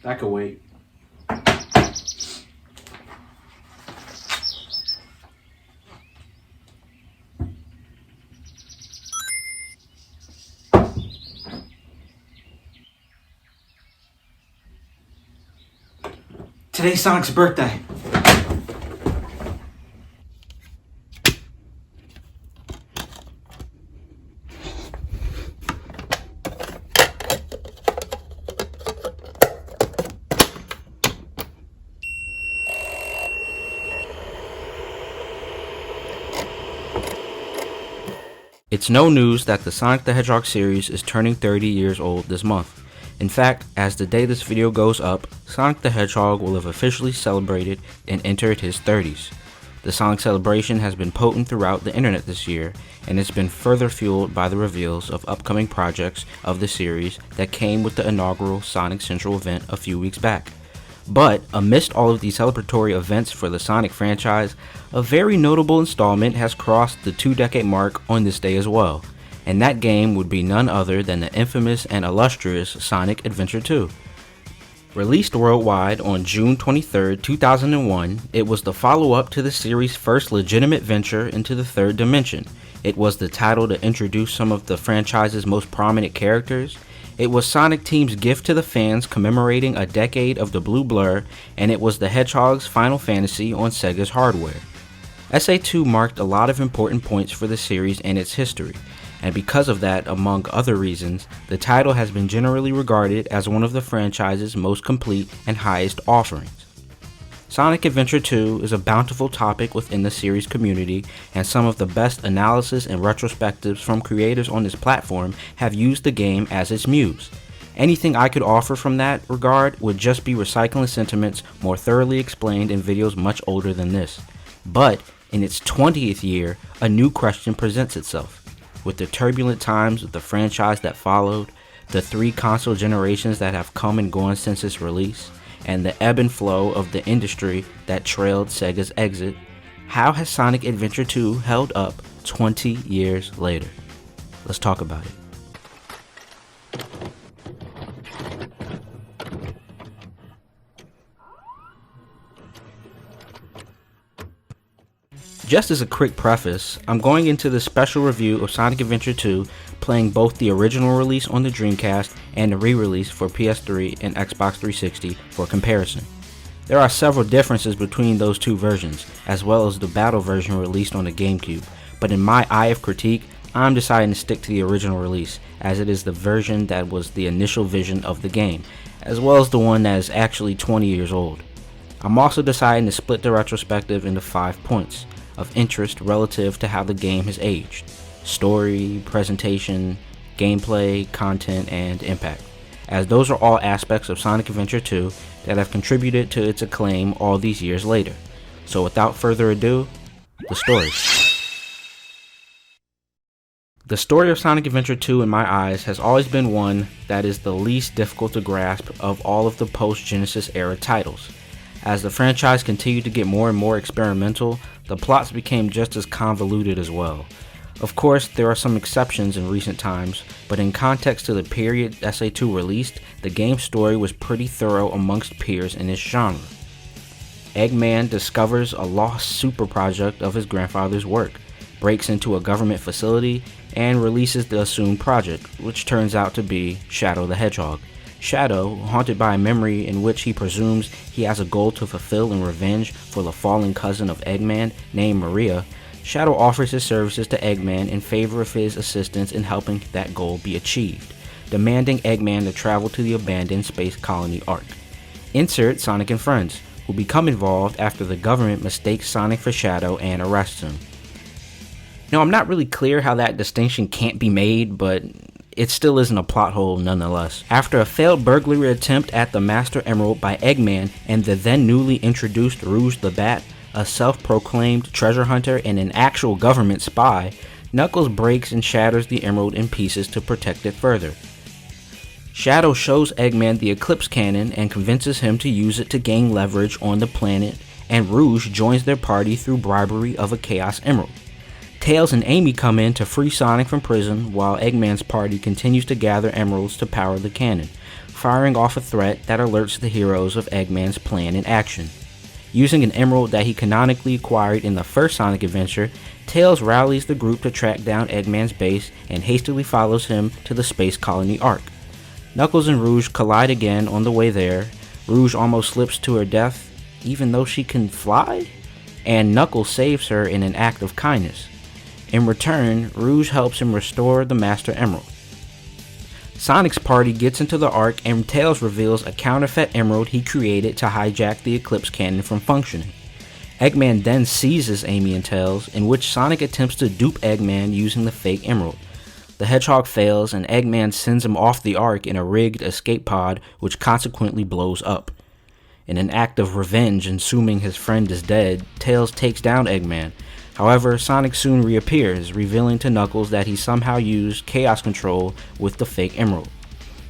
That could wait. Today's Sonic's birthday. It's no news that the Sonic the Hedgehog series is turning 30 years old this month. In fact, as the day this video goes up, Sonic the Hedgehog will have officially celebrated and entered his 30s. The Sonic celebration has been potent throughout the internet this year, and it's been further fueled by the reveals of upcoming projects of the series that came with the inaugural Sonic Central event a few weeks back. But amidst all of these celebratory events for the Sonic franchise, a very notable installment has crossed the 2-decade mark on this day as well, and that game would be none other than the infamous and illustrious Sonic Adventure 2. Released worldwide on June 23, 2001, it was the follow-up to the series' first legitimate venture into the third dimension. It was the title to introduce some of the franchise's most prominent characters. It was Sonic Team's gift to the fans commemorating a decade of the Blue Blur, and it was the Hedgehog's final fantasy on Sega's hardware. SA2 marked a lot of important points for the series and its history, and because of that, among other reasons, the title has been generally regarded as one of the franchise's most complete and highest offerings. Sonic Adventure 2 is a bountiful topic within the series community, and some of the best analysis and retrospectives from creators on this platform have used the game as its muse. Anything I could offer from that regard would just be recycling sentiments more thoroughly explained in videos much older than this. But in its 20th year, a new question presents itself. With the turbulent times of the franchise that followed, the 3 console generations that have come and gone since its release, and the ebb and flow of the industry that trailed Sega's exit, how has Sonic Adventure 2 held up 20 years later? Let's talk about it. Just as a quick preface, I'm going into this special review of Sonic Adventure 2 playing both the original release on the Dreamcast and the re-release for PS3 and Xbox 360 for comparison. There are several differences between those two versions, as well as the battle version released on the GameCube, but in my eye of critique, I'm deciding to stick to the original release, as it is the version that was the initial vision of the game, as well as the one that is actually 20 years old. I'm also deciding to split the retrospective into 5 points of interest relative to how the game has aged: story, presentation, gameplay, content, and impact, as those are all aspects of Sonic Adventure 2 that have contributed to its acclaim all these years later. So without further ado, the story. The story of Sonic Adventure 2 in my eyes has always been one that is the least difficult to grasp of all of the post-Genesis era titles. As the franchise continued to get more and more experimental, the plots became just as convoluted as well. Of course, there are some exceptions in recent times, but in context to the period SA2 released, the game's story was pretty thorough amongst peers in its genre. Eggman discovers a lost super project of his grandfather's work, breaks into a government facility, and releases the assumed project, which turns out to be Shadow the Hedgehog. Shadow, haunted by a memory in which he presumes he has a goal to fulfill in revenge for the fallen cousin of Eggman named Maria, Shadow offers his services to Eggman in favor of his assistance in helping that goal be achieved, demanding Eggman to travel to the abandoned space colony Ark. Insert Sonic and friends, who become involved after the government mistakes Sonic for Shadow and arrests him. Now, I'm not really clear how that distinction can't be made, but it still isn't a plot hole nonetheless. After a failed burglary attempt at the Master Emerald by Eggman and the then newly introduced Rouge the Bat, a self-proclaimed treasure hunter and an actual government spy, Knuckles breaks and shatters the emerald in pieces to protect it further. Shadow shows Eggman the Eclipse Cannon and convinces him to use it to gain leverage on the planet, and Rouge joins their party through bribery of a Chaos Emerald. Tails and Amy come in to free Sonic from prison while Eggman's party continues to gather emeralds to power the cannon, firing off a threat that alerts the heroes of Eggman's plan in action. Using an emerald that he canonically acquired in the first Sonic adventure, Tails rallies the group to track down Eggman's base and hastily follows him to the Space Colony Ark. Knuckles and Rouge collide again on the way there. Rouge almost slips to her death, even though she can fly, and Knuckles saves her in an act of kindness. In return, Rouge helps him restore the Master Emerald. Sonic's party gets into the Ark and Tails reveals a counterfeit emerald he created to hijack the Eclipse cannon from functioning. Eggman then seizes Amy and Tails, in which Sonic attempts to dupe Eggman using the fake emerald. The Hedgehog fails and Eggman sends him off the Ark in a rigged escape pod, which consequently blows up. In an act of revenge, assuming his friend is dead, Tails takes down Eggman. However, Sonic soon reappears, revealing to Knuckles that he somehow used Chaos Control with the fake emerald.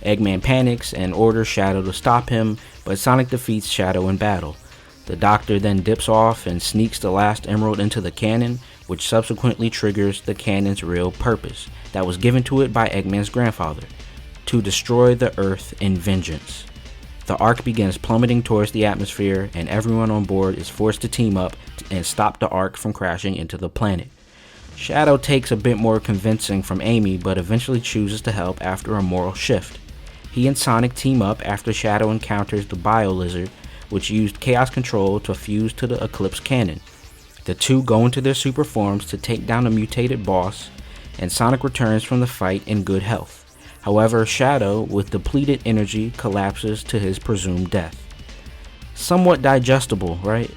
Eggman panics and orders Shadow to stop him, but Sonic defeats Shadow in battle. The Doctor then dips off and sneaks the last emerald into the cannon, which subsequently triggers the cannon's real purpose that was given to it by Eggman's grandfather: to destroy the Earth in vengeance. The Ark begins plummeting towards the atmosphere, and everyone on board is forced to team up and stop the Ark from crashing into the planet. Shadow takes a bit more convincing from Amy, but eventually chooses to help after a moral shift. He and Sonic team up after Shadow encounters the Bio Lizard, which used Chaos Control to fuse to the Eclipse cannon. The two go into their super forms to take down a mutated boss, and Sonic returns from the fight in good health. However, Shadow, with depleted energy, collapses to his presumed death. Somewhat digestible, right?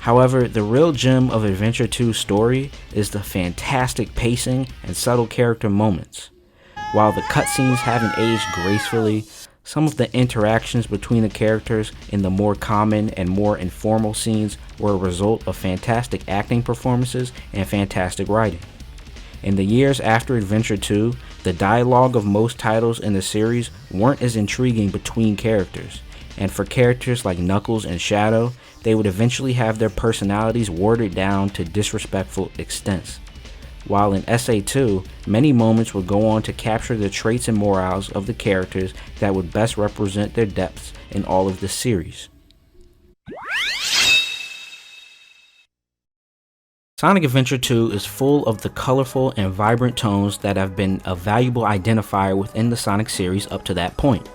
However, the real gem of Adventure 2's story is the fantastic pacing and subtle character moments. While the cutscenes haven't aged gracefully, some of the interactions between the characters in the more common and more informal scenes were a result of fantastic acting performances and fantastic writing. In the years after Adventure 2, the dialogue of most titles in the series weren't as intriguing between characters, and for characters like Knuckles and Shadow, they would eventually have their personalities watered down to disrespectful extents. While in SA2, many moments would go on to capture the traits and morals of the characters that would best represent their depths in all of the series. Sonic Adventure 2 is full of the colorful and vibrant tones that have been a valuable identifier within the Sonic series up to that point.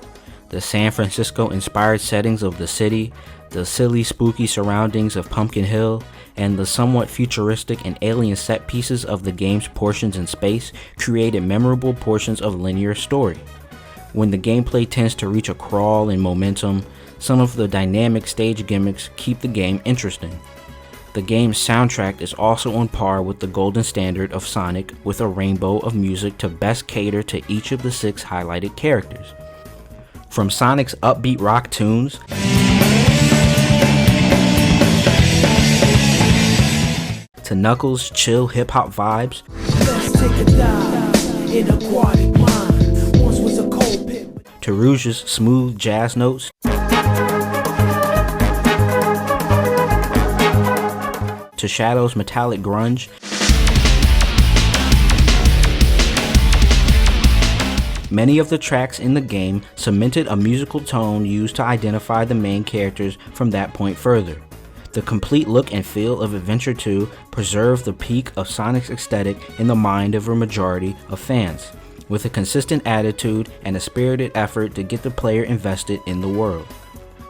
The San Francisco-inspired settings of the city, the silly, spooky surroundings of Pumpkin Hill, and the somewhat futuristic and alien set pieces of the game's portions in space created memorable portions of linear story. When the gameplay tends to reach a crawl in momentum, some of the dynamic stage gimmicks keep the game interesting. The game's soundtrack is also on par with the golden standard of Sonic, with a rainbow of music to best cater to each of the 6 highlighted characters. From Sonic's upbeat rock tunes to Knuckles' chill hip-hop vibes, to Rouge's smooth jazz notes, to Shadow's metallic grunge, many of the tracks in the game cemented a musical tone used to identify the main characters from that point further. The complete look and feel of Adventure 2 preserved the peak of Sonic's aesthetic in the mind of a majority of fans, with a consistent attitude and a spirited effort to get the player invested in the world.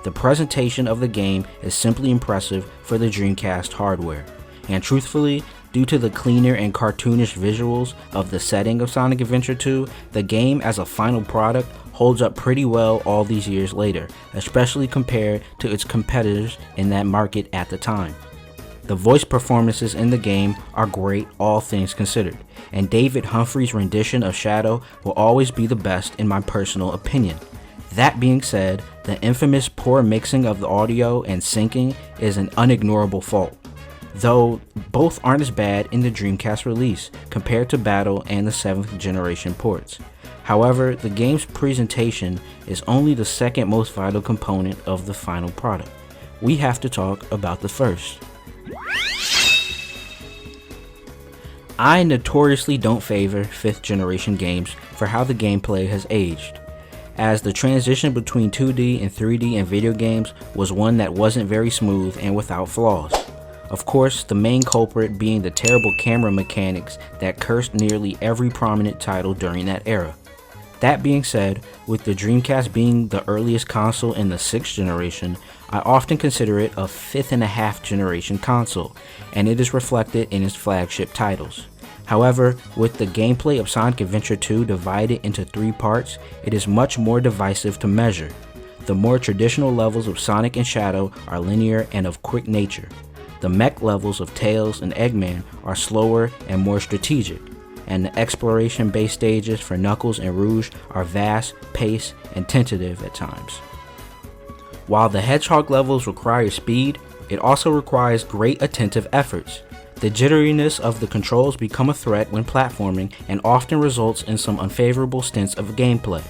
The presentation of the game is simply impressive for the Dreamcast hardware, and truthfully, due to the cleaner and cartoonish visuals of the setting of Sonic Adventure 2, the game as a final product holds up pretty well all these years later, especially compared to its competitors in that market at the time. The voice performances in the game are great, all things considered, and David Humphrey's rendition of Shadow will always be the best in my personal opinion. That being said, the infamous poor mixing of the audio and syncing is an unignorable fault, though both aren't as bad in the Dreamcast release compared to Battle and the 7th generation ports. However, the game's presentation is only the second most vital component of the final product. We have to talk about the first. I notoriously don't favor 5th generation games for how the gameplay has aged, as the transition between 2D and 3D in video games was one that wasn't very smooth and without flaws. Of course, the main culprit being the terrible camera mechanics that cursed nearly every prominent title during that era. That being said, with the Dreamcast being the earliest console in the 6th generation, I often consider it a 5.5 generation console, and it is reflected in its flagship titles. However, with the gameplay of Sonic Adventure 2 divided into 3 parts, it is much more divisive to measure. The more traditional levels of Sonic and Shadow are linear and of quick nature. The mech levels of Tails and Eggman are slower and more strategic, and the exploration-based stages for Knuckles and Rouge are vast, paced, and tentative at times. While the Hedgehog levels require speed, it also requires great attentive efforts. The jitteriness of the controls become a threat when platforming and often results in some unfavorable stints of gameplay.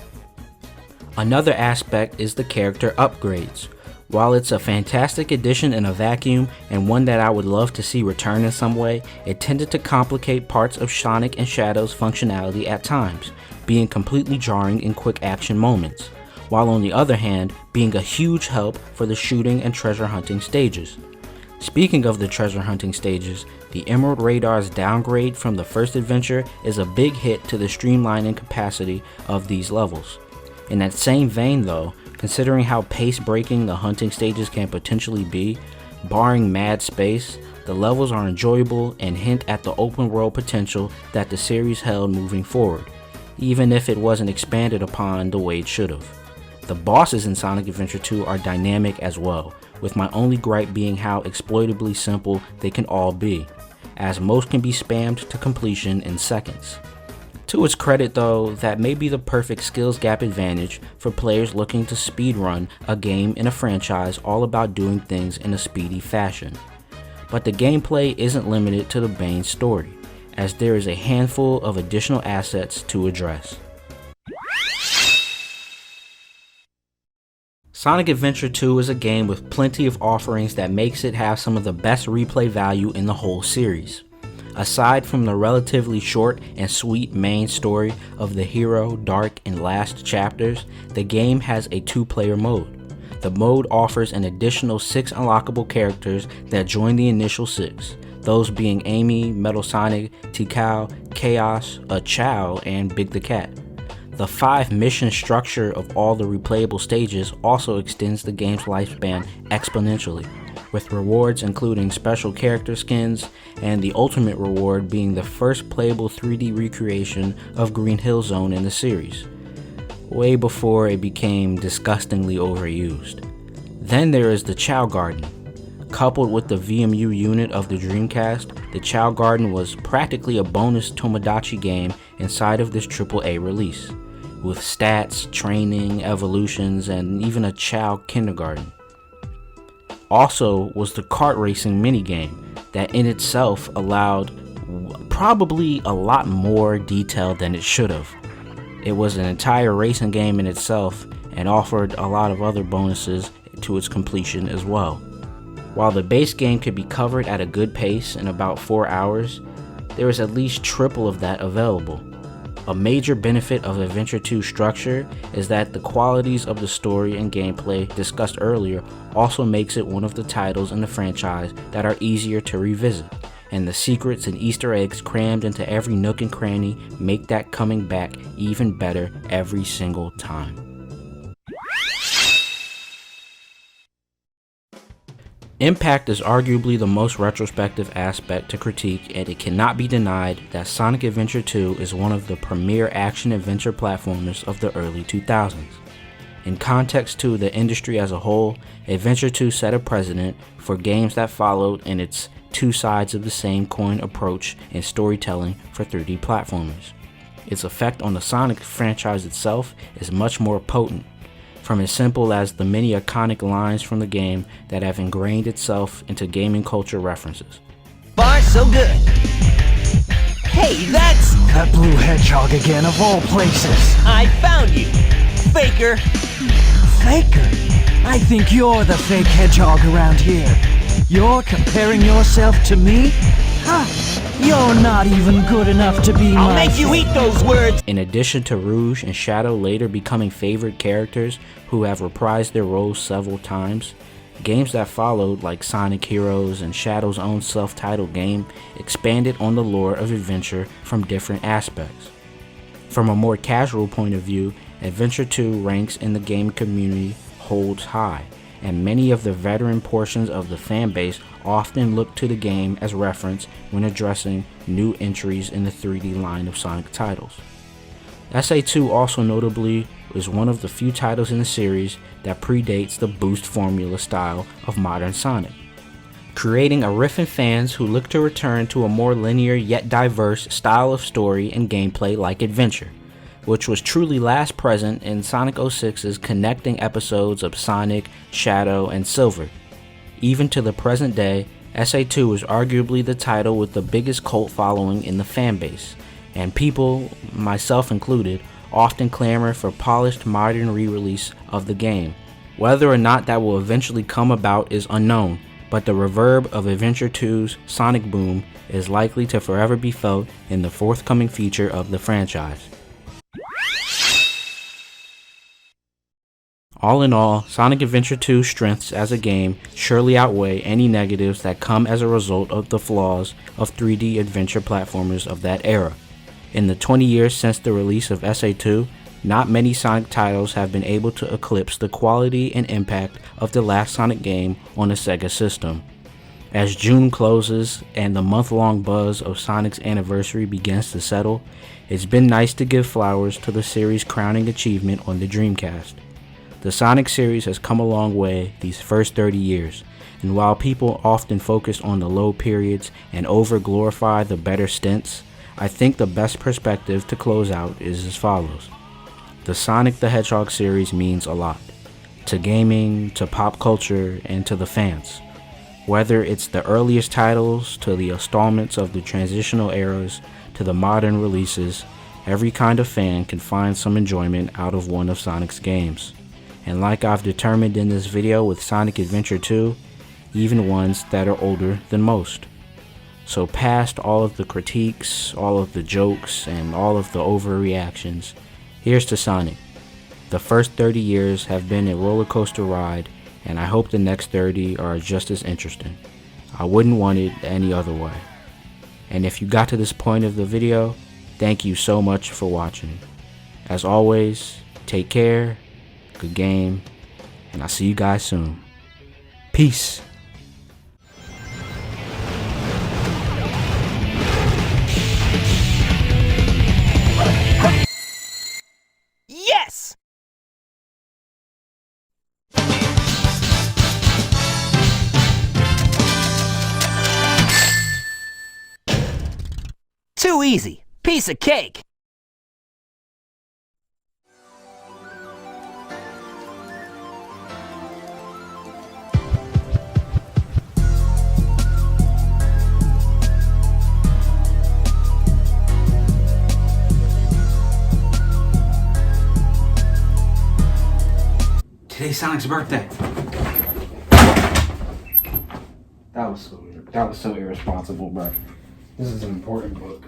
Another aspect is the character upgrades. While it's a fantastic addition in a vacuum and one that I would love to see return in some way, it tended to complicate parts of Sonic and Shadow's functionality at times, being completely jarring in quick action moments, while on the other hand, being a huge help for the shooting and treasure hunting stages. Speaking of the treasure hunting stages, the Emerald Radar's downgrade from the first adventure is a big hit to the streamlining capacity of these levels. In that same vein though, considering how pace-breaking the hunting stages can potentially be, barring mad space, the levels are enjoyable and hint at the open world potential that the series held moving forward, even if it wasn't expanded upon the way it should have. The bosses in Sonic Adventure 2 are dynamic as well, with my only gripe being how exploitably simple they can all be, as most can be spammed to completion in seconds. To its credit though, that may be the perfect skills gap advantage for players looking to speedrun a game in a franchise all about doing things in a speedy fashion. But the gameplay isn't limited to the main story, as there is a handful of additional assets to address. Sonic Adventure 2 is a game with plenty of offerings that makes it have some of the best replay value in the whole series. Aside from the relatively short and sweet main story of the hero, Dark, and last chapters, the game has a 2-player mode. The mode offers an additional 6 unlockable characters that join the initial 6, those being Amy, Metal Sonic, Tikal, Chaos, Chow, and Big the Cat. The 5 mission structure of all the replayable stages also extends the game's lifespan exponentially, with rewards including special character skins, and the ultimate reward being the first playable 3D recreation of Green Hill Zone in the series, way before it became disgustingly overused. Then there is the Chow Garden. Coupled with the VMU unit of the Dreamcast, the Chow Garden was practically a bonus Tomodachi game inside of this AAA release, with stats, training, evolutions, and even a Chow kindergarten. Also was the kart racing minigame that in itself allowed probably a lot more detail than it should have. It was an entire racing game in itself and offered a lot of other bonuses to its completion as well. While the base game could be covered at a good pace in about 4 hours, there is at least triple of that available. A major benefit of Adventure 2's structure is that the qualities of the story and gameplay discussed earlier also makes it one of the titles in the franchise that are easier to revisit, and the secrets and Easter eggs crammed into every nook and cranny make that coming back even better every single time. Impact is arguably the most retrospective aspect to critique, and it cannot be denied that Sonic Adventure 2 is one of the premier action-adventure platformers of the early 2000s. In context to the industry as a whole, Adventure 2 set a precedent for games that followed in its two sides of the same coin approach in storytelling for 3D platformers. Its effect on the Sonic franchise itself is much more potent, from as simple as the many iconic lines from the game that have ingrained itself into gaming culture references. Far so good. Hey, that's... That blue hedgehog again, of all places. I found you, faker. Faker? I think you're the fake hedgehog around here. You're comparing yourself to me? Huh, You're not even good enough to be I'll my make you eat those words! In addition to Rouge and Shadow later becoming favorite characters who have reprised their roles several times, games that followed, like Sonic Heroes and Shadow's own self-titled game, expanded on the lore of adventure from different aspects. From a more casual point of view, Adventure 2 ranks in the game community holds high, and many of the veteran portions of the fanbase often look to the game as reference when addressing new entries in the 3D line of Sonic titles. SA2 also notably is one of the few titles in the series that predates the boost formula style of modern Sonic, creating a riff in fans who look to return to a more linear yet diverse style of story and gameplay like Adventure, which was truly last present in Sonic 06's connecting episodes of Sonic, Shadow, and Silver. Even to the present day, SA2 is arguably the title with the biggest cult following in the fanbase, and people, myself included, often clamor for polished modern re-release of the game. Whether or not that will eventually come about is unknown, but the reverb of Adventure 2's Sonic Boom is likely to forever be felt in the forthcoming future of the franchise. All in all, Sonic Adventure 2's strengths as a game surely outweigh any negatives that come as a result of the flaws of 3D adventure platformers of that era. In the 20 years since the release of SA2, not many Sonic titles have been able to eclipse the quality and impact of the last Sonic game on a Sega system. As June closes and the month-long buzz of Sonic's anniversary begins to settle, it's been nice to give flowers to the series' crowning achievement on the Dreamcast. The Sonic series has come a long way these first 30 years, and while people often focus on the low periods and over-glorify the better stints, I think the best perspective to close out is as follows. The Sonic the Hedgehog series means a lot. To gaming, to pop culture, and to the fans. Whether it's the earliest titles, to the installments of the transitional eras, to the modern releases, every kind of fan can find some enjoyment out of one of Sonic's games. And like I've determined in this video with Sonic Adventure 2, even ones that are older than most. So past all of the critiques, all of the jokes, and all of the overreactions, here's to Sonic. The first 30 years have been a roller coaster ride, and I hope the next 30 are just as interesting. I wouldn't want it any other way. And if you got to this point of the video, thank you so much for watching. As always, take care, good game, and I'll see you guys soon. Peace. Yes! Too easy. Piece of cake. Today's Sonic's birthday. That was so irresponsible, bro. This is an important book.